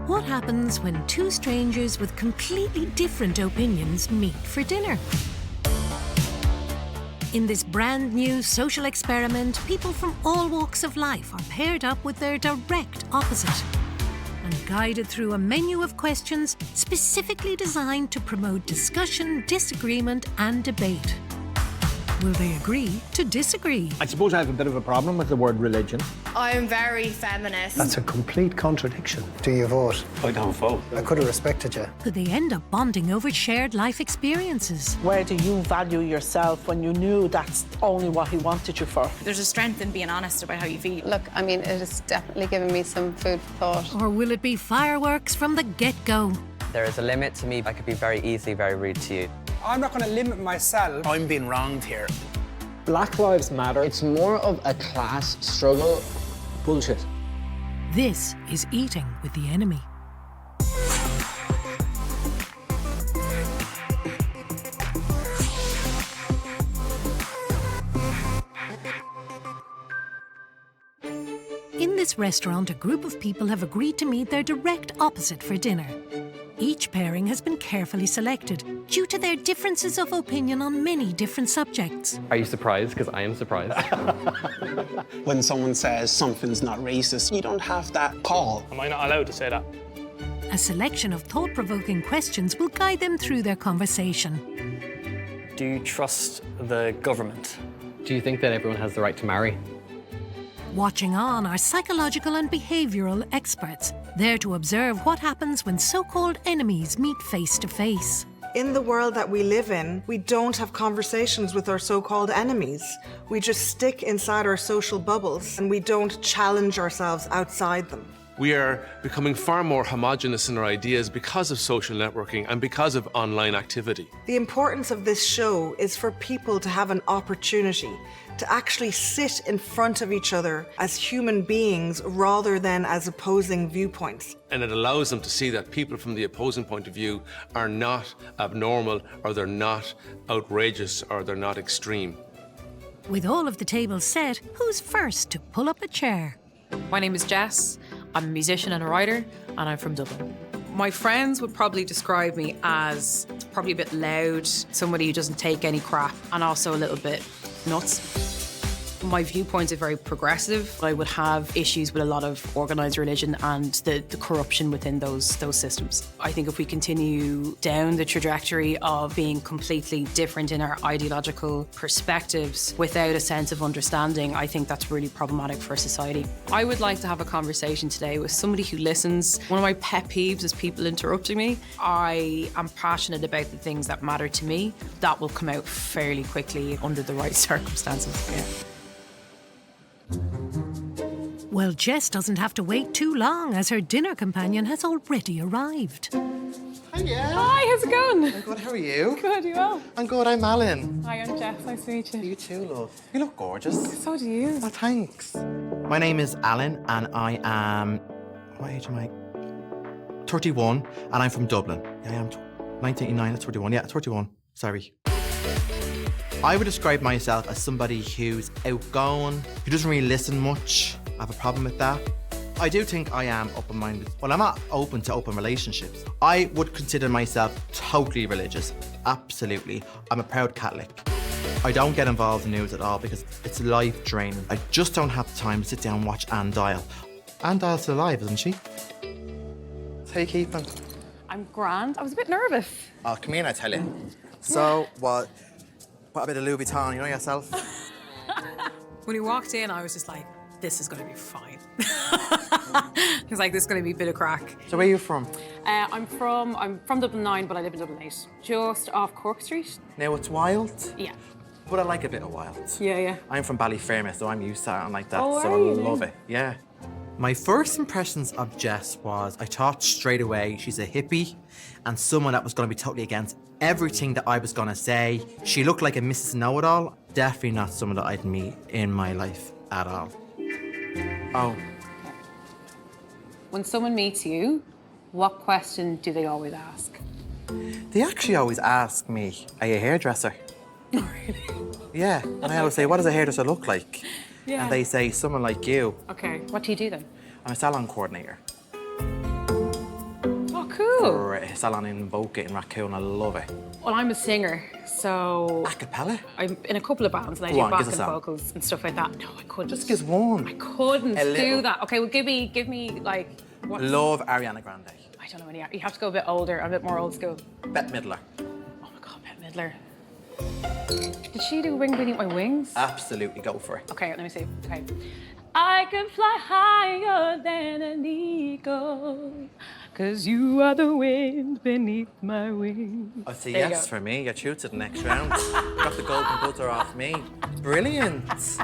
What happens when two strangers with completely different opinions meet for dinner? In this brand new social experiment, people from all walks of life are paired up with their direct opposite and guided through a menu of questions specifically designed to promote discussion, disagreement and debate. Will they agree to disagree? I suppose I have a bit of a problem with the word religion. I'm very feminist. That's a complete contradiction. Do you vote? I don't vote. I could have respected you. Could they end up bonding over shared life experiences? Where do you value yourself when you knew that's only what he wanted you for? There's a strength in being honest about how you feel. Look, I mean, it has definitely given me some food for thought. Or will it be fireworks from the get-go? There is a limit to me. I could be very easily very rude to you. I'm not going to limit myself. I'm being wronged here. Black Lives Matter. It's more of a class struggle. Bullshit. This is Eating with the Enemy. In this restaurant, a group of people have agreed to meet their direct opposite for dinner. Each pairing has been carefully selected due to their differences of opinion on many different subjects. Are you surprised? Because I am surprised. When someone says something's not racist, you don't have that call. Am I not allowed to say that? A selection of thought-provoking questions will guide them through their conversation. Do you trust the government? Do you think that everyone has the right to marry? Watching on are psychological and behavioural experts, there to observe what happens when so-called enemies meet face to face. In the world that we live in, we don't have conversations with our so-called enemies. We just stick inside our social bubbles and we don't challenge ourselves outside them. We are becoming far more homogenous in our ideas because of social networking and because of online activity. The importance of this show is for people to have an opportunity to actually sit in front of each other as human beings rather than as opposing viewpoints. And it allows them to see that people from the opposing point of view are not abnormal, or they're not outrageous, or they're not extreme. With all of the tables set, who's first to pull up a chair? My name is Jess. I'm a musician and a writer, and I'm from Dublin. My friends would probably describe me as probably a bit loud, somebody who doesn't take any crap, and also a little bit nuts. My viewpoints are very progressive. I would have issues with a lot of organised religion and the corruption within those systems. I think if we continue down the trajectory of being completely different in our ideological perspectives without a sense of understanding, I think that's really problematic for society. I would like to have a conversation today with somebody who listens. One of my pet peeves is people interrupting me. I am passionate about the things that matter to me. That will come out fairly quickly under the right circumstances. Yeah. Well, Jess doesn't have to wait too long as her dinner companion has already arrived. Hiya. Hi, how's it going? I'm good, how are you? Good, you well? I'm good, I'm Alan. Hi, I'm Jess, nice to meet you. You too, love. You look gorgeous. So do you. Oh, thanks. My name is Alan and I am... What age am I? 31 and I'm from Dublin. Yeah, I am 1989, that's 31. Yeah, 31. Sorry. I would describe myself as somebody who's outgoing, who doesn't really listen much. I have a problem with that. I do think I am open-minded. Well, I'm not open to open relationships. I would consider myself totally religious. Absolutely. I'm a proud Catholic. I don't get involved in news at all because it's life draining. I just don't have the time to sit down and watch Anne Dial. Anne Dial's still alive, isn't she? How you keeping? I'm grand. I was a bit nervous. Oh, come here and I tell you. So, what a bit of Louis Vuitton, you know yourself? When he walked in, I was just like, this is going to be fine. He was like, this is going to be a bit of crack. So where are you from? I'm from Dublin 9, but I live in Dublin 8. Just off Cork Street. Now it's wild. Yeah. But I like a bit of wild. Yeah, yeah. I'm from Ballyfermot, so I'm used to something like that. Oh, so are you? I love it, yeah. My first impressions of Jess was I thought straight away she's a hippie and someone that was going to be totally against everything that I was going to say. She looked like a Mrs. Know-It-All. Definitely not someone that I'd meet in my life at all. Oh. When someone meets you, what question do they always ask? They actually always ask me, are you a hairdresser? Oh, really? Yeah, and I always say, what does a hairdresser look like? Yeah. And they say, someone like you. Okay, what do you do then? I'm a salon coordinator. Salon in Boca in Raccoon. I love it. Well, I'm a singer, so... A cappella? I'm in a couple of bands and I Go do on, give us backing a song. vocals and stuff like that. No, I couldn't. Just give us one. I couldn't A do little. that. Okay, well, give me like... What's... Love Ariana Grande. I don't know any... You have to go a bit older, a bit more old school. Bette Midler. Oh my God, Bette Midler. Did she do Wing Beneath My Wings? Absolutely, go for it. Okay, let me see. Okay. I can fly higher than an eagle, 'cause you are the wind beneath my wings. It's a There you yes go. for me. You're through to the next round. Got the golden butter off me. Brilliant.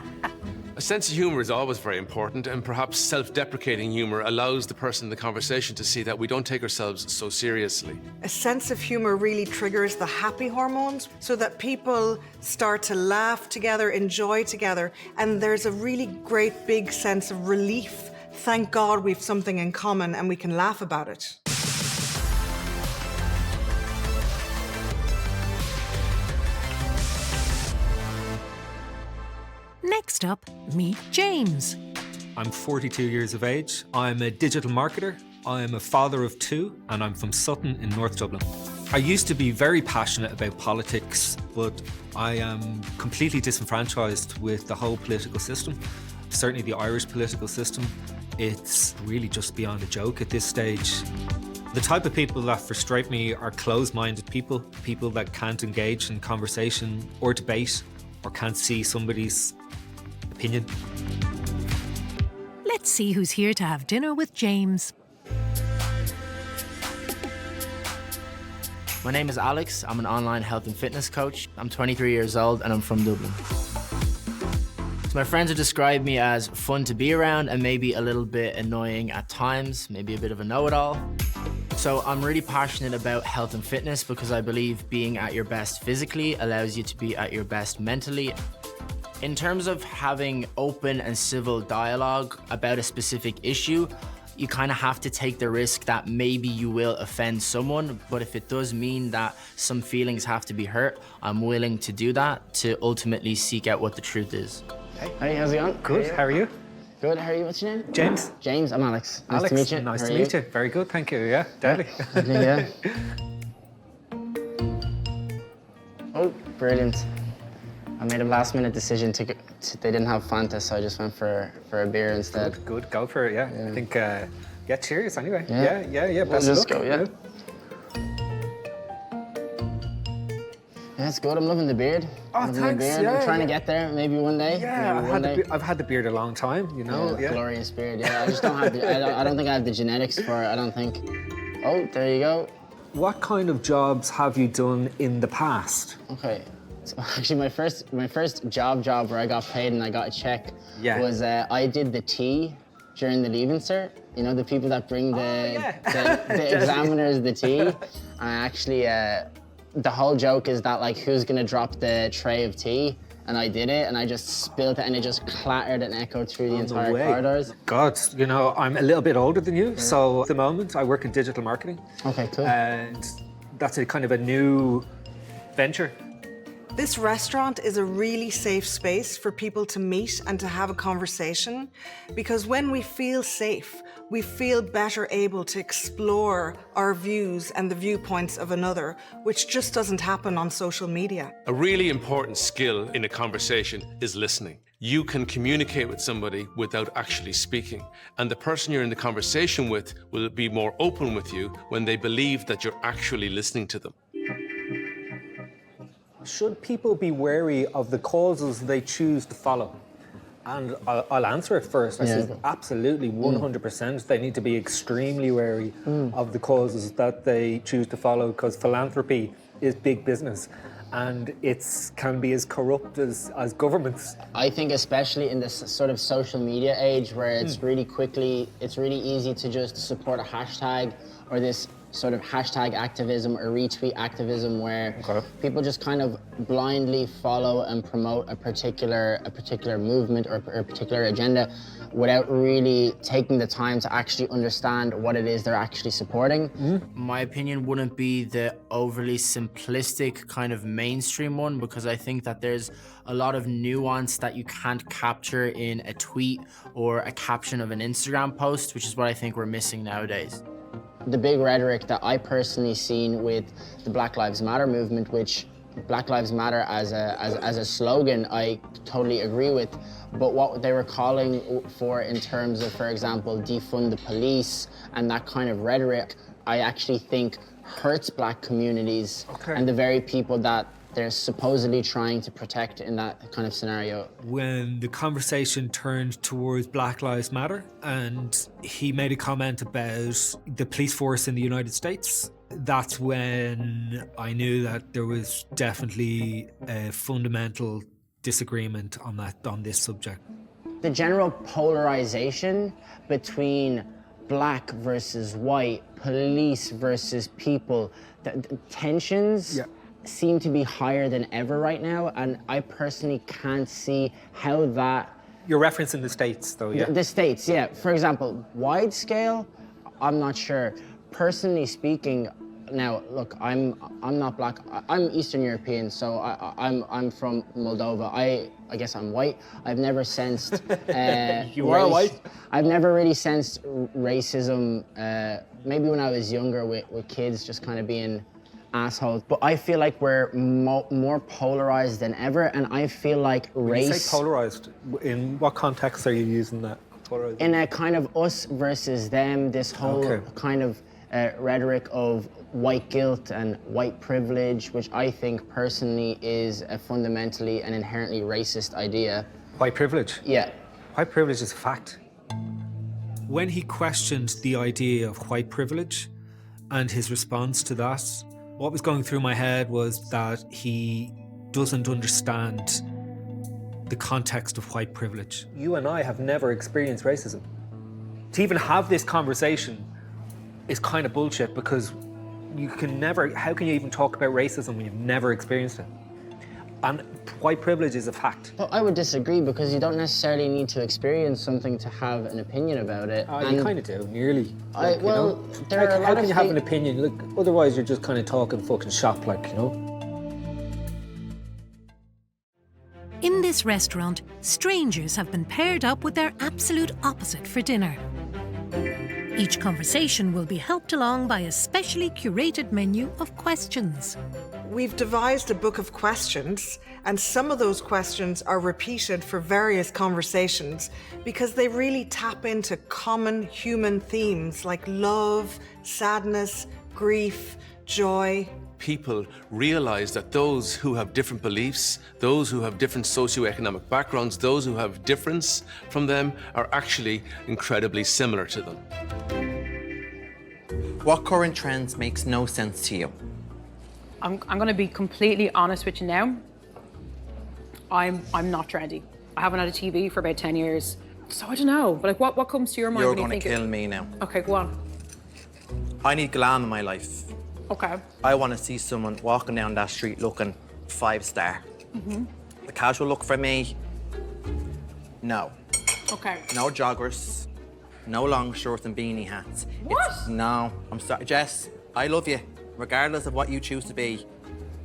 A sense of humour is always very important, and perhaps self-deprecating humour allows the person in the conversation to see that we don't take ourselves so seriously. A sense of humor really triggers the happy hormones so that people start to laugh together, enjoy together, and there's a really great big sense of relief. Thank God we've something in common and we can laugh about it. Next up, meet James. I'm 42 years of age. I'm a digital marketer. I'm a father of two, and I'm from Sutton in North Dublin. I used to be very passionate about politics, but I am completely disenfranchised with the whole political system, certainly the Irish political system. It's really just beyond a joke at this stage. The type of people that frustrate me are closed-minded people, people that can't engage in conversation or debate, or can't see somebody's opinion. Let's see who's here to have dinner with James. My name is Alex. I'm an online health and fitness coach. I'm 23 years old and I'm from Dublin. So my friends have described me as fun to be around and maybe a little bit annoying at times, maybe a bit of a know-it-all. So I'm really passionate about health and fitness because I believe being at your best physically allows you to be at your best mentally. In terms of having open and civil dialogue about a specific issue, you kind of have to take the risk that maybe you will offend someone, but if it does mean that some feelings have to be hurt, I'm willing to do that to ultimately seek out what the truth is. Hey, how's it going? Good, how are you? Good, how are you? What's your name? James. James, I'm Alex. Nice Alex, to meet you. nice How to are meet you. Very good, thank you, yeah, deadly. Yeah. Oh, brilliant. I made a last-minute decision to they didn't have Fanta, so I just went for a beer instead. Good, go for it, yeah. I think, yeah, cheers anyway. Yeah. Yeah, We'll best of just luck. go, yeah. Yeah, it's good. I'm loving the beard. Oh, Loving thanks, the beard. yeah, I'm trying yeah. to get there, maybe one day. Yeah, maybe one day. I've had the beard a long time, you know. Yeah, glorious beard. Yeah, I just don't have I don't think I have the genetics for it. I don't think. Oh, there you go. What kind of jobs have you done in the past? Okay. So actually, my first job where I got paid and I got a check was I did the tea during the Leaving Cert. You know, the people that bring the examiners the tea. And I actually, the whole joke is that like, who's gonna drop the tray of tea? And I did it, and I just spilled it, and it just clattered and echoed through the entire corridors. God, you know, I'm a little bit older than you, so at the moment I work in digital marketing. Okay, cool. And that's a kind of a new venture. This restaurant is a really safe space for people to meet and to have a conversation, because when we feel safe, we feel better able to explore our views and the viewpoints of another, which just doesn't happen on social media. A really important skill in a conversation is listening. You can communicate with somebody without actually speaking, and the person you're in the conversation with will be more open with you when they believe that you're actually listening to them. Should people be wary of the causes they choose to follow? And I'll answer it first. I said absolutely 100%. They need to be extremely wary of the causes that they choose to follow, because philanthropy is big business and it can be as corrupt as governments. I think especially in this sort of social media age where it's really easy to just support a hashtag or this sort of hashtag activism or retweet activism where people just kind of blindly follow and promote a particular movement or a particular agenda without really taking the time to actually understand what it is they're actually supporting. My opinion wouldn't be the overly simplistic kind of mainstream one, because I think that there's a lot of nuance that you can't capture in a tweet or a caption of an Instagram post, which is what I think we're missing nowadays. the big rhetoric that I personally seen with the Black Lives Matter movement, which Black Lives Matter as a slogan, I totally agree with. But what they were calling for in terms of, for example, defund the police and that kind of rhetoric, I actually think hurts black communities and the very people that they're supposedly trying to protect in that kind of scenario. When the conversation turned towards Black Lives Matter and he made a comment about the police force in the United States, that's when I knew that there was definitely a fundamental disagreement on this subject. The general polarization between black versus white, police versus people, the tensions seem to be higher than ever right now, and I personally can't see how that... You're referencing the States, though, yeah? The States, yeah. For example, wide scale, I'm not sure. Personally speaking, now, look, I'm not black. I'm Eastern European, so I'm from Moldova. I guess I'm white. I've never sensed You are white? I've never really sensed racism. Maybe when I was younger with kids just kind of being assholes. But I feel like we're more polarized than ever, and I feel like When race... you say polarized, in what context are you using that? Polarized? In a kind of us versus them, this whole kind of rhetoric of white guilt and white privilege, which I think personally is a fundamentally and inherently racist idea. White privilege? Yeah. White privilege is a fact. When he questioned the idea of white privilege and his response to that, what was going through my head was that he doesn't understand the context of white privilege. You and I have never experienced racism. To even have this conversation is kind of bullshit, because you can never, how can you even talk about racism when you've never experienced it? And white privilege is a fact. Well, I would disagree, because you don't necessarily need to experience something to have an opinion about it. You kind of do, nearly. How can you have an opinion? Look, otherwise you're just kind of talking fucking shop, like, you know? In this restaurant, strangers have been paired up with their absolute opposite for dinner. Each conversation will be helped along by a specially curated menu of questions. We've devised a book of questions, and some of those questions are repeated for various conversations because they really tap into common human themes like love, sadness, grief, joy. People realize that those who have different beliefs, those who have different socioeconomic backgrounds, those who have difference from them are actually incredibly similar to them. What current trends makes no sense to you? I'm going to be completely honest with you now. I'm not trendy. I haven't had a TV for about 10 years. So I don't know, but like what comes to your mind You're when you going think to kill me now. Okay, go on. I need glam in my life. Okay. I want to see someone walking down that street looking 5-star. The casual look for me, no. Okay. No joggers, no long shorts and beanie hats. What? No, I'm sorry. Jess, I love you. Regardless of what you choose to be,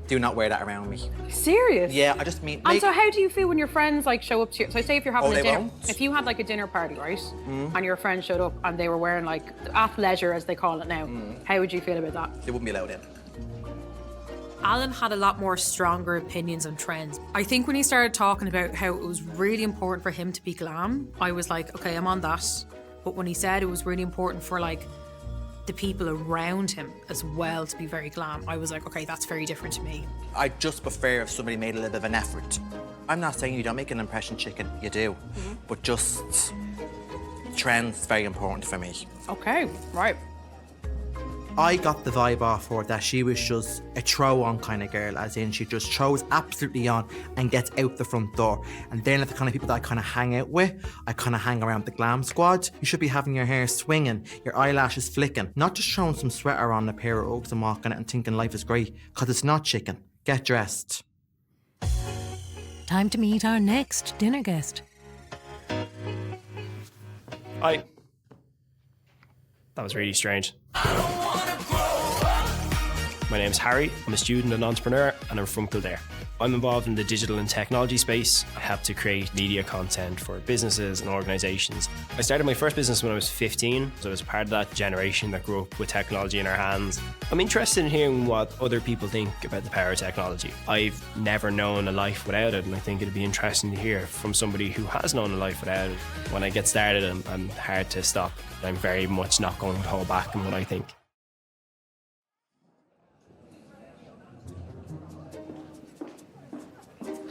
do not wear that around me. Serious? Yeah, I just mean... And so how do you feel when your friends like show up to you? So say if you're having a they dinner, won't. if you had like a dinner party, right? And your friends showed up and they were wearing like athleisure, as they call it now, how would you feel about that? They wouldn't be allowed in. Alan had a lot more stronger opinions on trends. I think when he started talking about how it was really important for him to be glam, I was like, okay, I'm on that. But when he said it was really important for like the people around him as well to be very glam, I was like, okay, that's very different to me. I just prefer if somebody made a little bit of an effort. I'm not saying you don't make an impression, chicken, you do. But just trends is very important for me. Okay, right. I got the vibe off her that she was just a throw-on kind of girl, as in she just throws absolutely on and gets out the front door. And then the kind of people that I kind of hang out with, I kind of hang around the glam squad. You should be having your hair swinging, your eyelashes flicking, not just throwing some sweater on, a pair of Uggs and walking it and thinking life is great, because it's not, chicken. Get dressed. Time to meet our next dinner guest. That was really strange. My name's Harry, I'm a student and entrepreneur, and I'm from Kildare. I'm involved in the digital and technology space. I help to create media content for businesses and organisations. I started my first business when I was 15, so I was part of that generation that grew up with technology in our hands. I'm interested in hearing what other people think about the power of technology. I've never known a life without it, and I think it'd be interesting to hear from somebody who has known a life without it. When I get started, I'm hard to stop. I'm very much not going to hold back on what I think.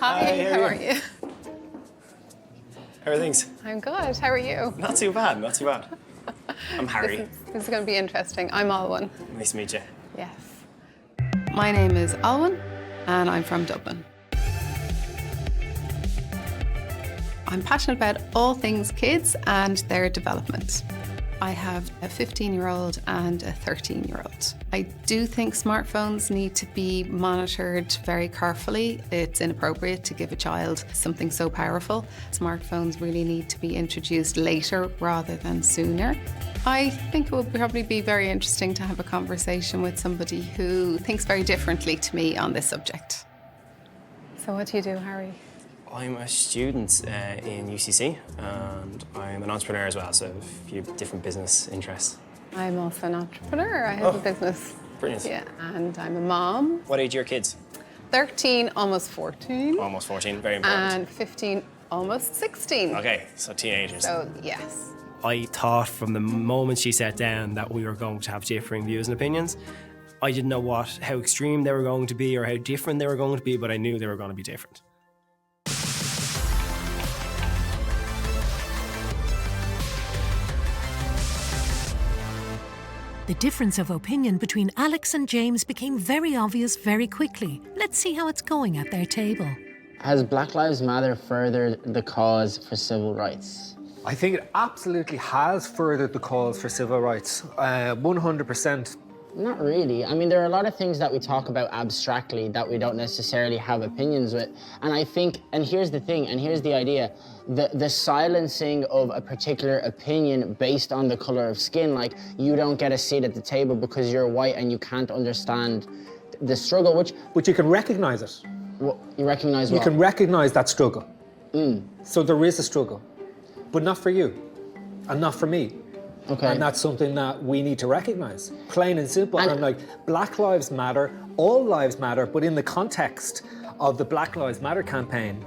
Hi, how are you? How are things? I'm good. How are you? Not too bad, not too bad. I'm Harry. This is going to be interesting. I'm Alwyn. Nice to meet you. Yes. My name is Alwyn, and I'm from Dublin. I'm passionate about all things kids and their development. I have a 15-year-old and a 13-year-old. I do think smartphones need to be monitored very carefully. It's inappropriate to give a child something so powerful. Smartphones really need to be introduced later rather than sooner. I think it would probably be very interesting to have a conversation with somebody who thinks very differently to me on this subject. So what do you do, Harry? I'm a student in UCC and I'm an entrepreneur as well, so I have a few different business interests. I'm also an entrepreneur. I have a business. Brilliant. Yeah, and I'm a mom. What age are your kids? 13, almost 14. Almost 14, very important. And 15, almost 16. Okay, so teenagers. So, yes. I thought from the moment she sat down that we were going to have differing views and opinions. I didn't know how extreme they were going to be or how different they were going to be, but I knew they were going to be different. The difference of opinion between Alex and James became very obvious very quickly. Let's see how it's going at their table. Has Black Lives Matter furthered the cause for civil rights? I think it absolutely has furthered the cause for civil rights, 100%. Not really. I mean, there are a lot of things that we talk about abstractly that we don't necessarily have opinions with. And I think, and here's the thing, and here's the idea, the silencing of a particular opinion based on the color of skin, like you don't get a seat at the table because you're white and you can't understand the struggle, which... But you can recognize it. Well, you recognize what? You can recognize that struggle. So there is a struggle, but not for you and not for me. Okay. And that's something that we need to recognize, plain and simple. And like, Black Lives Matter, all lives matter, but in the context of the Black Lives Matter campaign,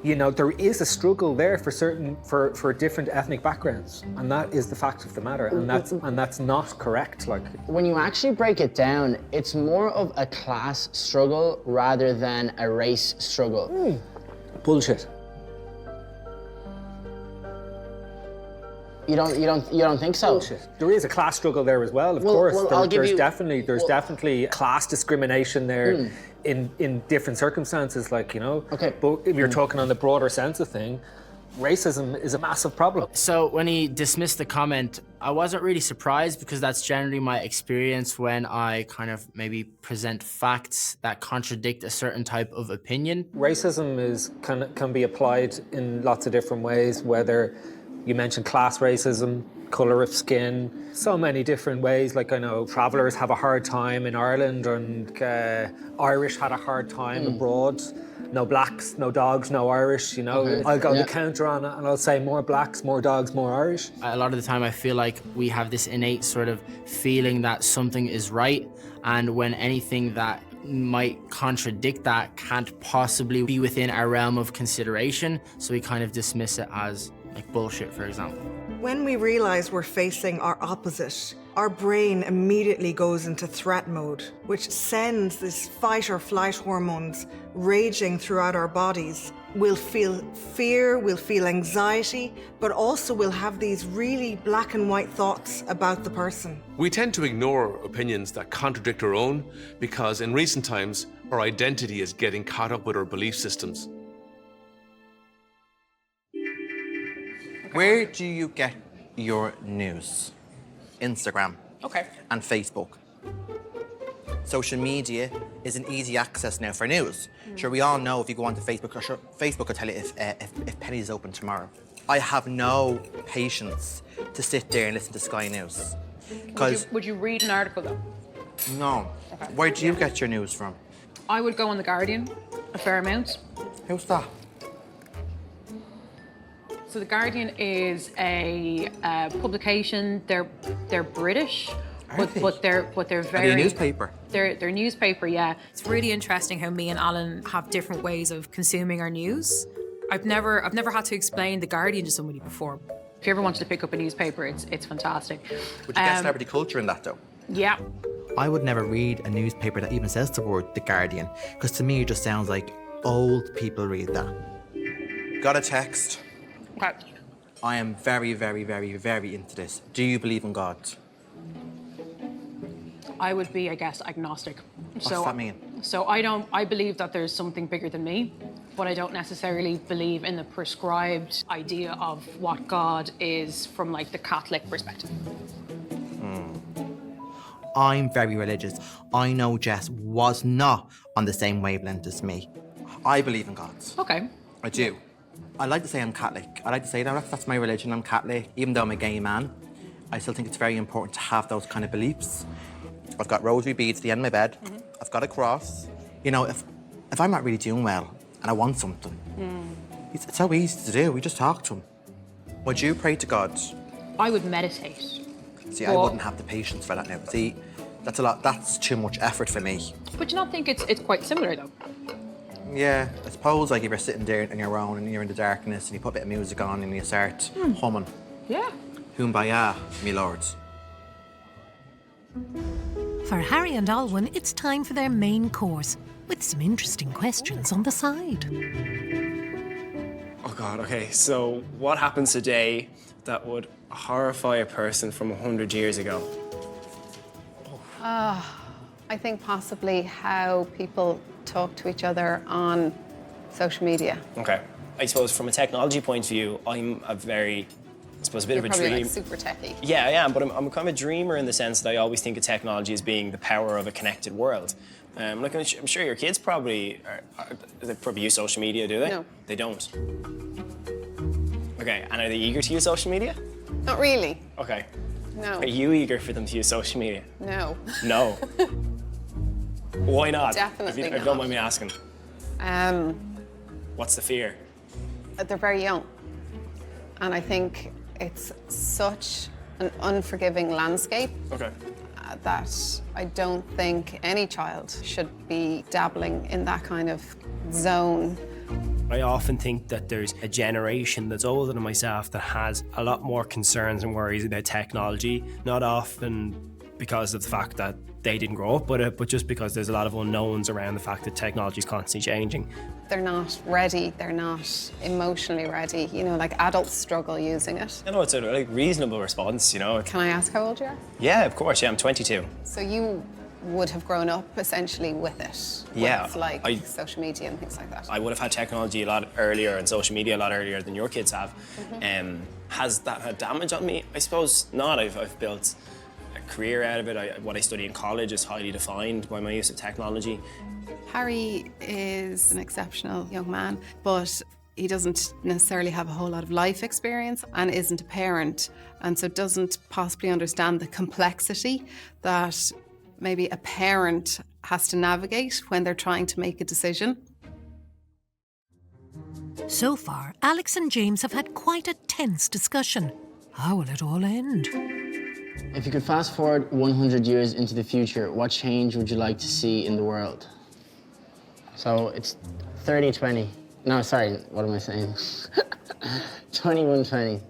you know, there is a struggle there for different ethnic backgrounds, and that is the fact of the matter, and that's not correct. Like, when you actually break it down, it's more of a class struggle rather than a race struggle. Bullshit. You don't think so? Bullshit. There is a class struggle there as well, of course. There's definitely class discrimination there in different circumstances, like, you know. Okay. But if you're talking on the broader sense of thing, racism is a massive problem. So when he dismissed the comment, I wasn't really surprised because that's generally my experience when I kind of maybe present facts that contradict a certain type of opinion. Racism can be applied in lots of different ways, whether you mentioned class racism, colour of skin, so many different ways. Like, I know travellers have a hard time in Ireland, and Irish had a hard time abroad. No blacks, no dogs, no Irish, you know. Okay. I'll go the counter on it and I'll say more blacks, more dogs, more Irish. A lot of the time I feel like we have this innate sort of feeling that something is right, and when anything that might contradict that can't possibly be within our realm of consideration, so we kind of dismiss it as like bullshit, for example. When we realize we're facing our opposite, our brain immediately goes into threat mode, which sends this fight or flight hormones raging throughout our bodies. We'll feel fear, we'll feel anxiety, but also we'll have these really black and white thoughts about the person. We tend to ignore opinions that contradict our own because in recent times, our identity is getting caught up with our belief systems. Where do you get your news? Instagram. Okay. And Facebook. Social media is an easy access now for news. Sure, we all know if you go onto Facebook, sure, Facebook will tell you if Penny's open tomorrow. I have no patience to sit there and listen to Sky News. Would you read an article though? No. Okay. Where do you get your news from? I would go on The Guardian a fair amount. Who's that? So The Guardian is a publication. They're British, but they're very. Are they a newspaper? They're newspaper, yeah. It's really interesting how me and Alan have different ways of consuming our news. I've never had to explain The Guardian to somebody before. If you ever wanted to pick up a newspaper, it's fantastic. Would you get celebrity culture in that though? Yeah. I would never read a newspaper that even says the word The Guardian, because to me it just sounds like old people read that. Got a text. Okay. I am very, very, very, very into this. Do you believe in God? I would be, I guess, agnostic. What's that mean? So I believe that there's something bigger than me, but I don't necessarily believe in the prescribed idea of what God is from like the Catholic perspective. I'm very religious. I know Jess was not on the same wavelength as me. I believe in God. Okay. I do. I like to say I'm Catholic. I like to say that's my religion, I'm Catholic. Even though I'm a gay man, I still think it's very important to have those kind of beliefs. I've got rosary beads at the end of my bed. I've got a cross. You know, if I'm not really doing well and I want something, it's so easy to do. We just talk to him. Would you pray to God? I would meditate. See, I wouldn't have the patience for that now. See, that's a lot. That's too much effort for me. But you don't think it's quite similar though? Yeah, I suppose like if you're sitting there on your own and you're in the darkness and you put a bit of music on and you start humming. Yeah. Kumbaya, me lords. For Harry and Alwyn, it's time for their main course, with some interesting questions on the side. Oh God, okay, so what happens today that would horrify a person from 100 years ago? I think possibly how people talk to each other on social media. Okay. I suppose from a technology point of view, I'm a very, I suppose, a bit You're of a probably dream. like super techie. Yeah, I am, but I'm kind of a dreamer in the sense that I always think of technology as being the power of a connected world. Like I'm sure your kids probably they probably use social media, do they? No. They don't. Okay, and are they eager to use social media? Not really. Okay. No. Are you eager for them to use social media? No. No. Why not? Definitely If you don't mind me asking. Um, What's the fear? they're very young. And I think it's such an unforgiving landscape Okay. that I don't think any child should be dabbling in that kind of zone. I often think that there's a generation that's older than myself that has a lot more concerns and worries about technology, not often because of the fact that they didn't grow up with it, but just because there's a lot of unknowns around the fact that technology is constantly changing. They're not ready, they're not emotionally ready. You know, like adults struggle using it. I know it's a reasonable response, you know. Can I ask how old you are? Yeah, of course, yeah, I'm 22. So you would have grown up essentially with it. Yeah, With like social media and things like that. I would have had technology a lot earlier and social media a lot earlier than your kids have. Has that had damage on me? I suppose not. I've built a career out of it. What I study in college is highly defined by my use of technology. Harry is an exceptional young man, but he doesn't necessarily have a whole lot of life experience and isn't a parent, and so doesn't possibly understand the complexity that maybe a parent has to navigate when they're trying to make a decision. So far, Alex and James have had quite a tense discussion. How will it all end? If you could fast forward 100 years into the future, what change would you like to see in the world? So it's 30-20. No, sorry, what am I saying? 21-20.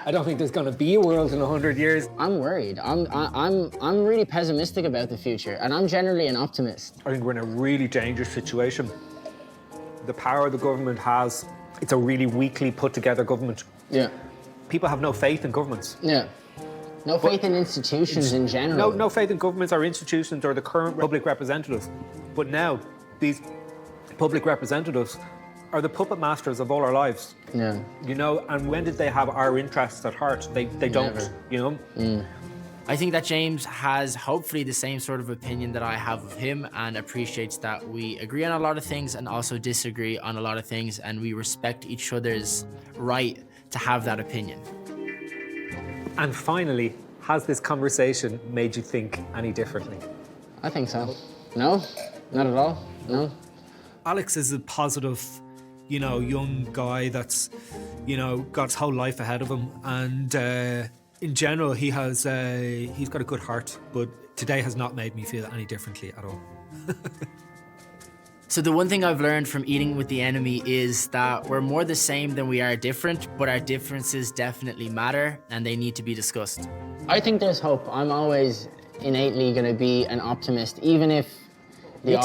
I don't think there's going to be a world in 100 years. I'm worried. I'm really pessimistic about the future, and I'm generally an optimist. I think we're in a really dangerous situation. The power the government has, it's a really weakly put together government. Yeah. People have no faith in governments. Yeah. No faith in institutions in general. No faith in governments or institutions or the current public representatives. But now, these public representatives are the puppet masters of all our lives. Yeah. You know, and when did they have our interests at heart? They don't, Never. you know? I think that James has hopefully the same sort of opinion that I have of him and appreciates that we agree on a lot of things and also disagree on a lot of things, and we respect each other's right to have that opinion. And finally, has this conversation made you think any differently? I think so. No, not at all. No. Alex is a positive, young guy that's, got his whole life ahead of him. And in general, he's got a good heart, but today has not made me feel any differently at all. So the one thing I've learned from Eating with the Enemy is that we're more the same than we are different, but our differences definitely matter and they need to be discussed. I think there's hope. I'm always innately going to be an optimist, even if the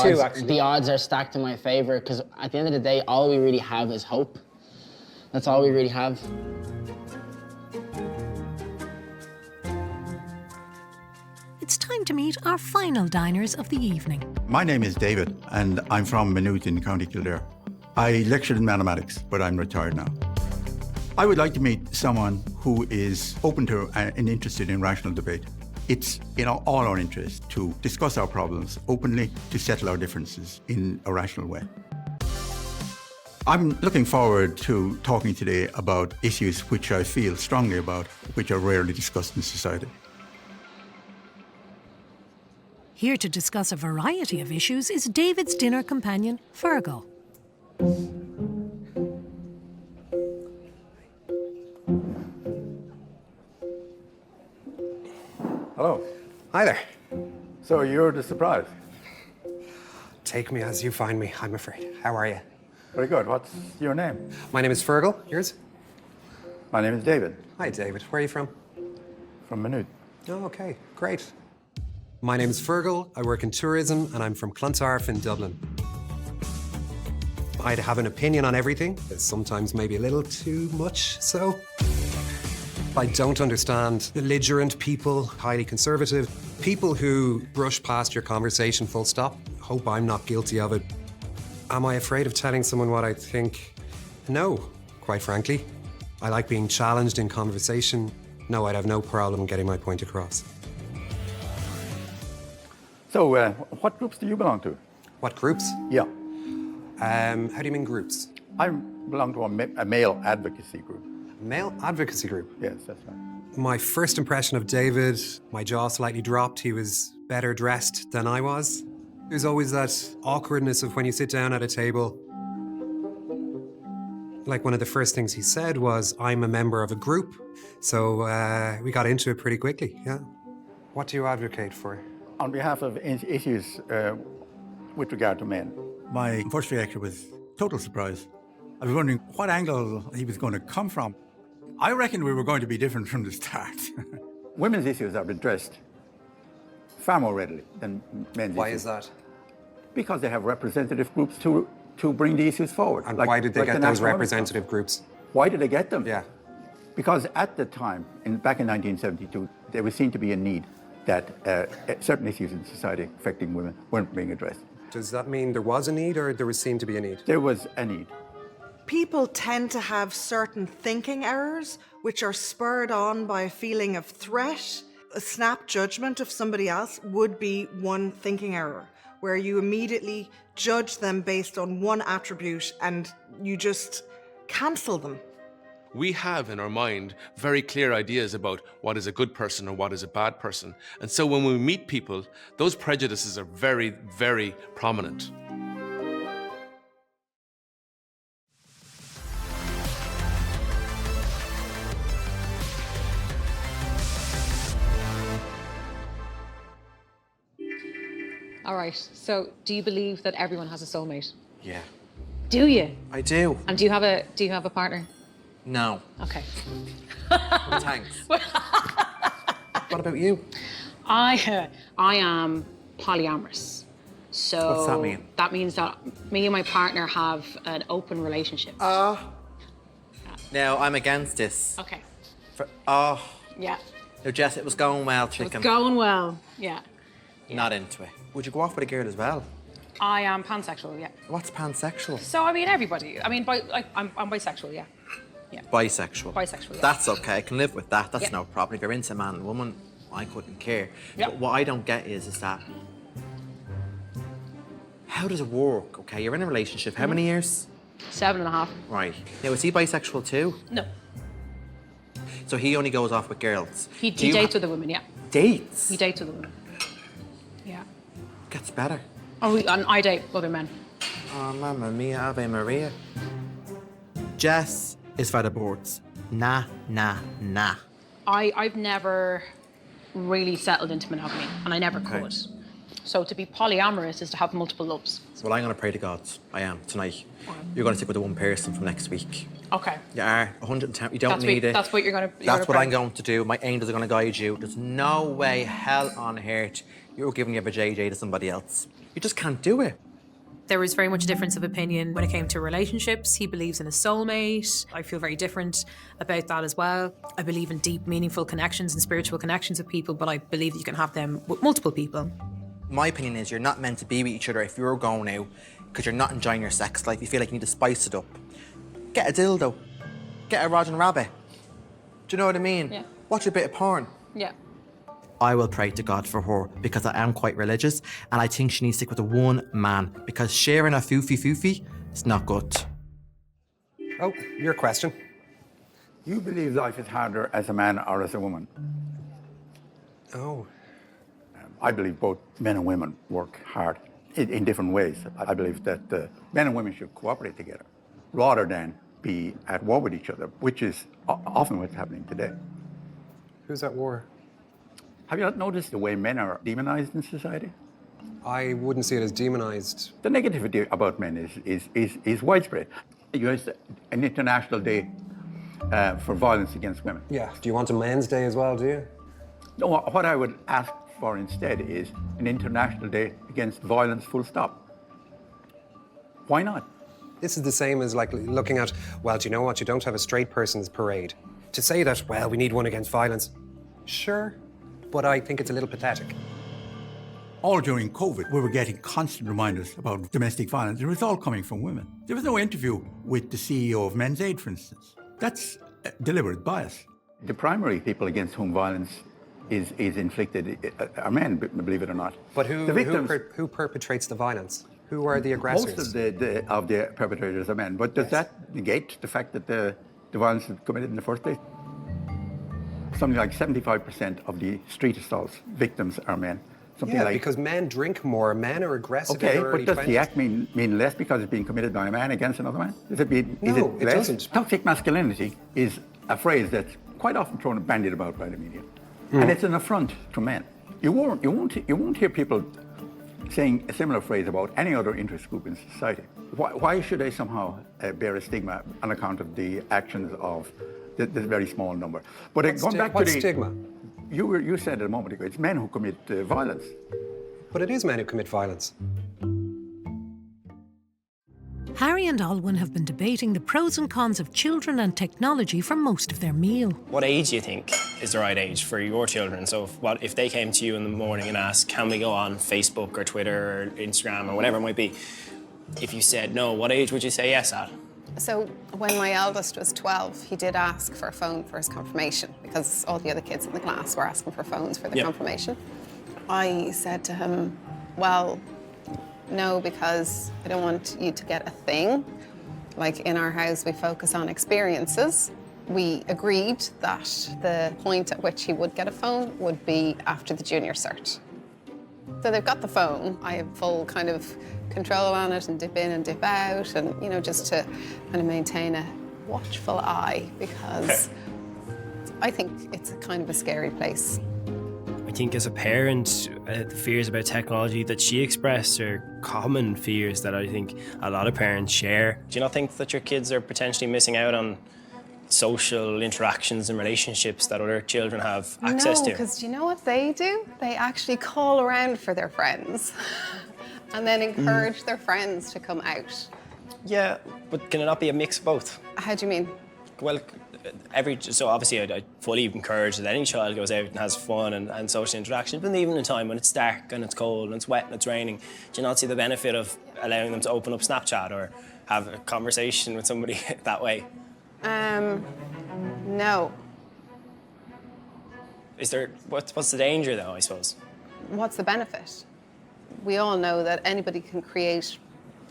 odds are stacked in my favor, because at the end of the day, all we really have is hope. That's all we really have. It's time to meet our final diners of the evening. My name is David, and I'm from Maynooth in County Kildare. I lectured in mathematics, but I'm retired now. I would like to meet someone who is open to and interested in rational debate. It's in all our interest to discuss our problems openly, to settle our differences in a rational way. I'm looking forward to talking today about issues which I feel strongly about, which are rarely discussed in society. Here to discuss a variety of issues is David's dinner companion, Fergal. Hello. Hi there. So you're the surprise? Take me as you find me, I'm afraid. How are you? Very good. What's your name? My name is Fergal. Yours? My name is David. Hi, David. Where are you from? From Maynooth. Oh, okay. Great. My name is Fergal. I work in tourism and I'm from Clontarf in Dublin. I'd have an opinion on everything, sometimes maybe a little too much so. I don't understand belligerent people, highly conservative, people who brush past your conversation full stop. Hope I'm not guilty of it. Am I afraid of telling someone what I think? No, quite frankly. I like being challenged in conversation. No, I'd have no problem getting my point across. So, what groups do you belong to? What groups? Yeah. How do you mean groups? I belong to a male advocacy group. Male advocacy group? Yes, that's right. My first impression of David, my jaw slightly dropped. He was better dressed than I was. There's always that awkwardness of when you sit down at a table. Like one of the first things he said was, I'm a member of a group. So we got into it pretty quickly, yeah. What do you advocate for? On behalf of issues with regard to men. My first reaction was total surprise. I was wondering what angle he was going to come from. I reckoned we were going to be different from the start. Women's issues are addressed far more readily than men's Why issues. is that? Because they have representative groups to bring the issues forward. And why did they get those representative groups? Why did they get them? Yeah. Because at the time, back in 1972, there was seen to be a need that certain issues in society affecting women weren't being addressed. Does that mean there was a need or there was seen to be a need? There was a need. People tend to have certain thinking errors which are spurred on by a feeling of threat. A snap judgment of somebody else would be one thinking error, where you immediately judge them based on one attribute and you just cancel them. We have in our mind very clear ideas about what is a good person or what is a bad person. And so when we meet people, those prejudices are very, very prominent. All right, so do you believe that everyone has a soulmate? Yeah. Do you? I do. And do you have a partner? No. Okay. Thanks. What about you? I am polyamorous. So What's that mean? That means that me and my partner have an open relationship. No, I'm against this. Okay. Yeah. No, Jess, it was going well, chicken. It's going well. Yeah. Not into it. Would you go off with a girl as well? I am pansexual. Yeah. What's pansexual? So I mean everybody. I mean, I'm bisexual. Yeah. Yeah. Bisexual. Bisexual. Yeah. That's okay. I can live with that. That's Yeah. no problem. If you're into man and woman, I couldn't care. Yeah. But what I don't get is that how does it work? Okay, you're in a relationship. How many years? 7.5. Right. Now, is he bisexual too? No. So he only goes off with girls. He dates with a woman. Yeah. Dates? He dates with a woman. Yeah. Gets better. Oh, and I date other men. Oh, Mamma Mia, Ave Maria. Jess is for the boards. Nah, nah, nah. I've never really settled into monogamy, and I never could. So to be polyamorous is to have multiple loves. So, well, I'm going to pray to God. I am, tonight. You're going to stick with the one person from next week. Okay. You are 110. You don't need it. That's what you're going to. That's what I'm going to do. My angels are going to guide you. There's no way, hell on earth, you're giving your vajayjay to somebody else. You just can't do it. There was very much a difference of opinion when it came to relationships. He believes in a soulmate. I feel very different about that as well. I believe in deep, meaningful connections and spiritual connections with people, but I believe that you can have them with multiple people. My opinion is you're not meant to be with each other if you're going out because you're not enjoying your sex life. You feel like you need to spice it up. Get a dildo. Get a Roger Rabbit. Do you know what I mean? Yeah. Watch a bit of porn. Yeah. I will pray to God for her because I am quite religious and I think she needs to stick with the one man because sharing a foofy is not good. Oh, your question. You believe life is harder as a man or as a woman? Oh. I believe both men and women work hard in different ways. I believe that men and women should cooperate together rather than be at war with each other, which is often what's happening today. Who's at war? Have you not noticed the way men are demonized in society? I wouldn't see it as demonized. The negativity about men is widespread. You have an international day for violence against women. Yeah. Do you want a men's day as well, do you? No, what I would ask for instead is an international day against violence, full stop. Why not? This is the same as like looking at, well, do you know what? You don't have a straight person's parade. To say that, well, we need one against violence. Sure, but I think it's a little pathetic. All during COVID, we were getting constant reminders about domestic violence. It was all coming from women. There was no interview with the CEO of Men's Aid, for instance. That's deliberate bias. The primary people against whom violence is inflicted are men, believe it or not. But who perpetrates the violence? Who are the aggressors? Most of the perpetrators are men. But does that negate the fact that the violence is committed in the first place? Something like 75% of the street assaults victims are men. Because men drink more. Men are aggressive. Okay, in their but early does 20s. the act mean less because it's being committed by a man against another man? No, it doesn't. Toxic masculinity is a phrase that's quite often thrown and bandied about by the media, and it's an affront to men. You won't hear people saying a similar phrase about any other interest group in society. Why should they somehow bear a stigma on account of the actions of this very small number? But going back to the stigma? You said a moment ago, it's men who commit violence. But it is men who commit violence. Harry and Alwyn have been debating the pros and cons of children and technology for most of their meal. What age do you think is the right age for your children? So if they came to you in the morning and asked, can we go on Facebook or Twitter or Instagram or whatever it might be, if you said no, what age would you say yes at? So when my eldest was 12, he did ask for a phone for his confirmation because all the other kids in the class were asking for phones for their confirmation. I said to him, well, no, because I don't want you to get a thing. Like in our house, we focus on experiences. We agreed that the point at which he would get a phone would be after the junior cert. So they've got the phone. I have full kind of control on it and dip in and dip out and, you know, just to kind of maintain a watchful eye because I think it's a kind of a scary place. I think as a parent, the fears about technology that she expressed are common fears that I think a lot of parents share. Do you not think that your kids are potentially missing out on social interactions and relationships that other children have access to? No, because do you know what they do? They actually call around for their friends and then encourage their friends to come out. Yeah, but can it not be a mix of both? How do you mean? Well, so obviously I fully encourage that any child goes out and has fun and social interaction, but even in a time when it's dark and it's cold and it's wet and it's raining, do you not see the benefit of allowing them to open up Snapchat or have a conversation with somebody that way? No. Is there, what's the danger though, I suppose? What's the benefit? We all know that anybody can create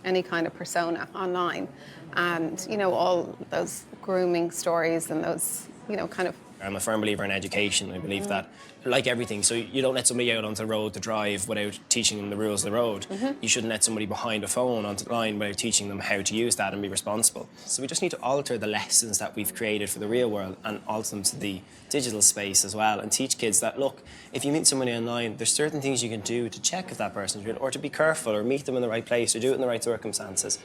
any kind of persona online and, you know, all those grooming stories and those, you know, kind of I'm a firm believer in education. I believe that, like everything, so you don't let somebody out onto the road to drive without teaching them the rules of the road. You shouldn't let somebody behind a phone onto the line without teaching them how to use that and be responsible. So we just need to alter the lessons that we've created for the real world and alter them to the digital space as well, and teach kids that, look, if you meet somebody online, there's certain things you can do to check if that person's real, or to be careful, or meet them in the right place, or do it in the right circumstances.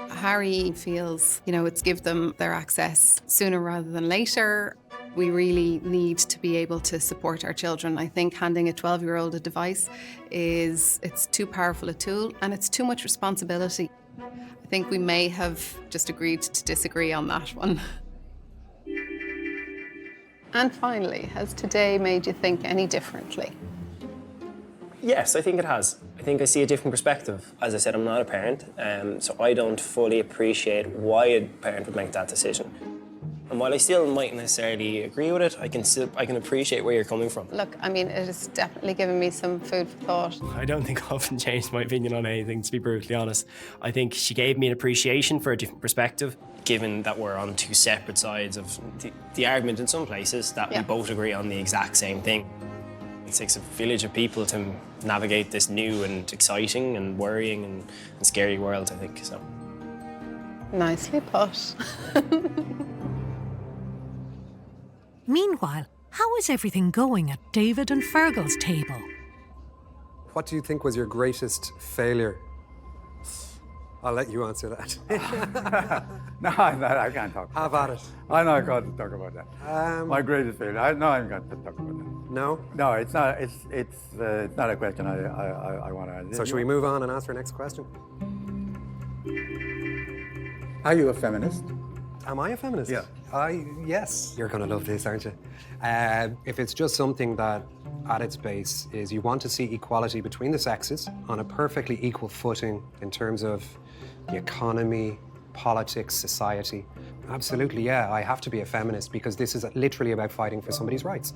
Harry feels, it's give them their access sooner rather than later. We really need to be able to support our children. I think handing a 12-year-old a device it's too powerful a tool and it's too much responsibility. I think we may have just agreed to disagree on that one. And finally, has today made you think any differently? Yes, I think it has. I think I see a different perspective. As I said, I'm not a parent, so I don't fully appreciate why a parent would make that decision. And while I still mightn't necessarily agree with it, I can appreciate where you're coming from. Look, it has definitely given me some food for thought. I don't think I've often changed my opinion on anything, to be brutally honest. I think she gave me an appreciation for a different perspective. Given that we're on two separate sides of the argument in some places, that we both agree on the exact same thing. It takes a village of people to navigate this new and exciting and worrying and scary world, I think. So. Nicely put. Meanwhile, how is everything going at David and Fergal's table? What do you think was your greatest failure? I'll let you answer that. No, I can't talk. Have at it. I know I can't talk about that. My greatest failure. I know I'm going to talk about that. No? No, it's not. It's not a question I want to answer. So should we move on and ask our next question? Are you a feminist? Am I a feminist? Yeah. Yes. You're going to love this, aren't you? If it's just something that, at its base, is you want to see equality between the sexes on a perfectly equal footing in terms of the economy, politics, society, absolutely, yeah, I have to be a feminist because this is literally about fighting for somebody's rights.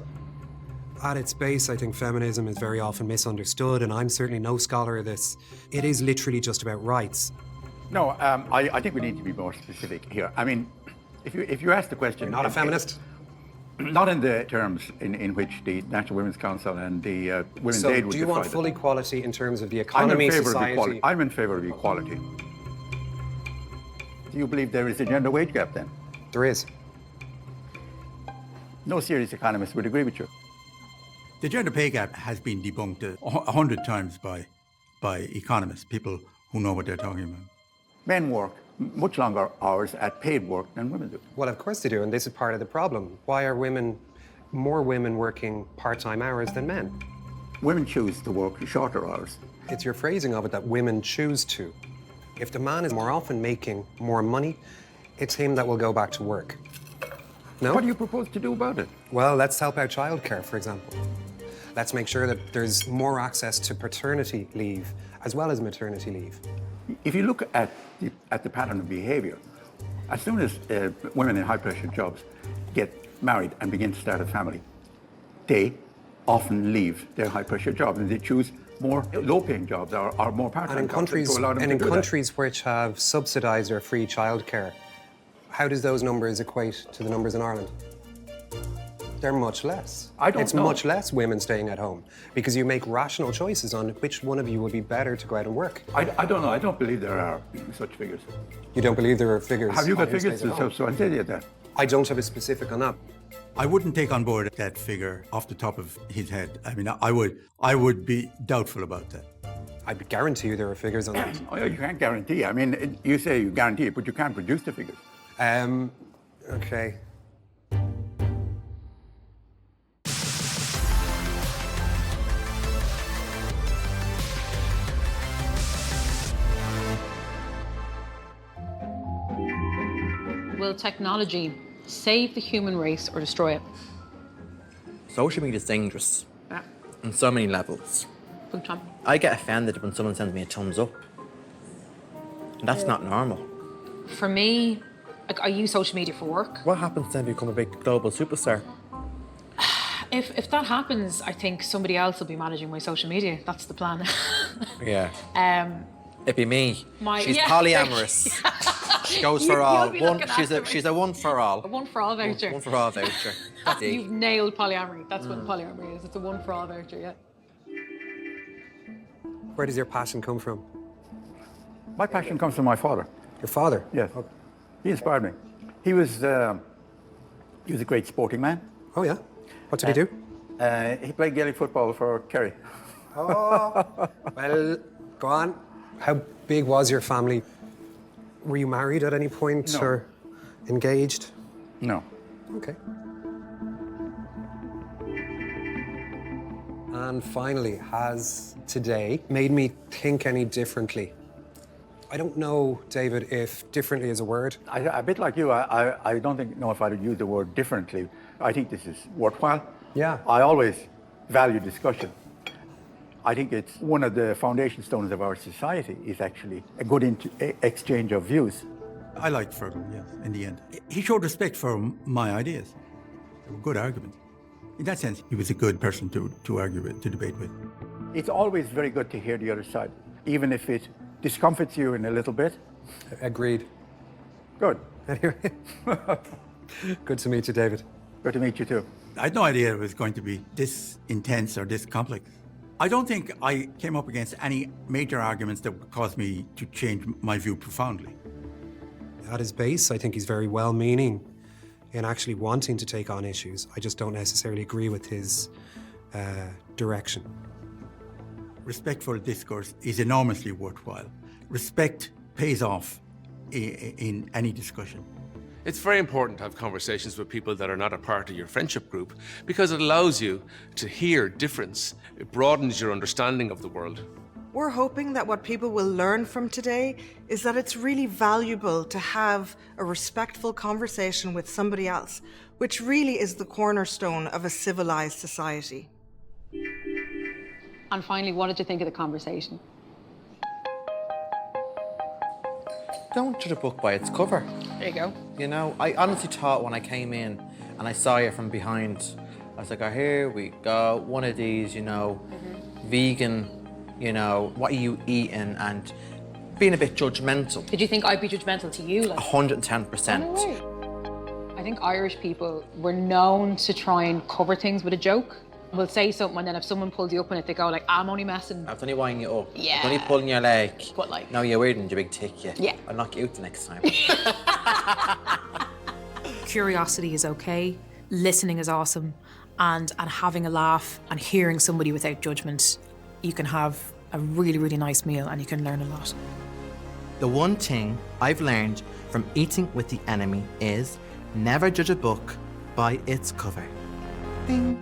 At its base, I think feminism is very often misunderstood, and I'm certainly no scholar of this. It is literally just about rights. No, I think we need to be more specific here. I mean, if you ask the question... You're not a feminist? Not in the terms in which the National Women's Council and the Women's Aid would do you want define full it. equality in terms of the economy, society? I'm in favour of equality. Do you believe there is a gender wage gap then? There is. No serious economist would agree with you. The gender pay gap has been debunked 100 times by economists, people who know what they're talking about. Men work much longer hours at paid work than women do. Well, of course they do, and this is part of the problem. Why are more women working part-time hours than men? Women choose to work shorter hours. It's your phrasing of it that women choose to. If the man is more often making more money, it's him that will go back to work. No? What do you propose to do about it? Well, let's help out childcare, for example. Let's make sure that there's more access to paternity leave as well as maternity leave. If you look at the pattern of behaviour, as soon as women in high-pressure jobs get married and begin to start a family, they often leave their high-pressure jobs and they choose more low-paying jobs or more part-time jobs to allow them to do that. Countries which have subsidised or free childcare, how does those numbers equate to the numbers in Ireland? They're much less. It's much less women staying at home because you make rational choices on which one of you would be better to go out and work. I don't know. I don't believe there are such figures. You don't believe there are figures? Have you got figures to substantiate that? I don't have a specific on that. I wouldn't take on board that figure off the top of his head. I mean, I would be doubtful about that. I guarantee you there are figures on that. Oh, you can't guarantee. I mean, you say you guarantee it, but you can't produce the figures. Okay. Will technology save the human race or destroy it? Social media is dangerous on so many levels. Big time. I get offended when someone sends me a thumbs up. And that's not normal. For me, I use social media for work. What happens then if you become a big global superstar? If that happens, I think somebody else will be managing my social media. That's the plan. Yeah. It'd be me. She's yeah. polyamorous. She goes for all. You'll be She's a one for all. A one for all voucher. One for all voucher. You've nailed polyamory. That's what polyamory is. It's a one for all voucher, yeah. Where does your passion come from? My passion comes from my father. Your father? Yes. He inspired me. He was a great sporting man. Oh, yeah? What did he do? He played Gaelic football for Kerry. Oh, well, go on. How big was your family? Were you married at any point No. or engaged? No. Okay. And finally, has today made me think any differently? I don't know, David, if differently is a word. A bit like you, I don't know if I'd use the word differently. I think this is worthwhile. Yeah. I always value discussion. I think it's one of the foundation stones of our society is actually a good exchange of views. I liked Fergal, yes, in the end. He showed respect for my ideas. They were good arguments. In that sense, he was a good person to argue with, to debate with. It's always very good to hear the other side, even if it discomforts you in a little bit. Agreed. Good. Anyway, good to meet you, David. Good to meet you too. I had no idea it was going to be this intense or this complex. I don't think I came up against any major arguments that would cause me to change my view profoundly. At his base, I think he's very well-meaning in actually wanting to take on issues. I just don't necessarily agree with his direction. Respectful discourse is enormously worthwhile. Respect pays off in any discussion. It's very important to have conversations with people that are not a part of your friendship group because it allows you to hear difference. It broadens your understanding of the world. We're hoping that what people will learn from today is that it's really valuable to have a respectful conversation with somebody else, which really is the cornerstone of a civilized society. And finally, what did you think of the conversation? Don't judge a book by its cover. There you go. You know, I honestly thought when I came in and I saw you from behind, I was like, oh, here we go, one of these, you know, vegan, you know, what are you eating? And being a bit judgmental. Did you think I'd be judgmental to you? Like, 110%. no way. I think Irish people were known to try and cover things with a joke. We'll say something and then if someone pulls you up on it, they go like, I'm only messing. I was only winding you up. Yeah. I'm only pulling your leg. But like... No, you're weird and you big tick, yeah. Yeah. I'll knock you out the next time. Curiosity is okay, listening is awesome, and having a laugh and hearing somebody without judgment, you can have a really, really nice meal and you can learn a lot. The one thing I've learned from eating with the enemy is never judge a book by its cover. Ding.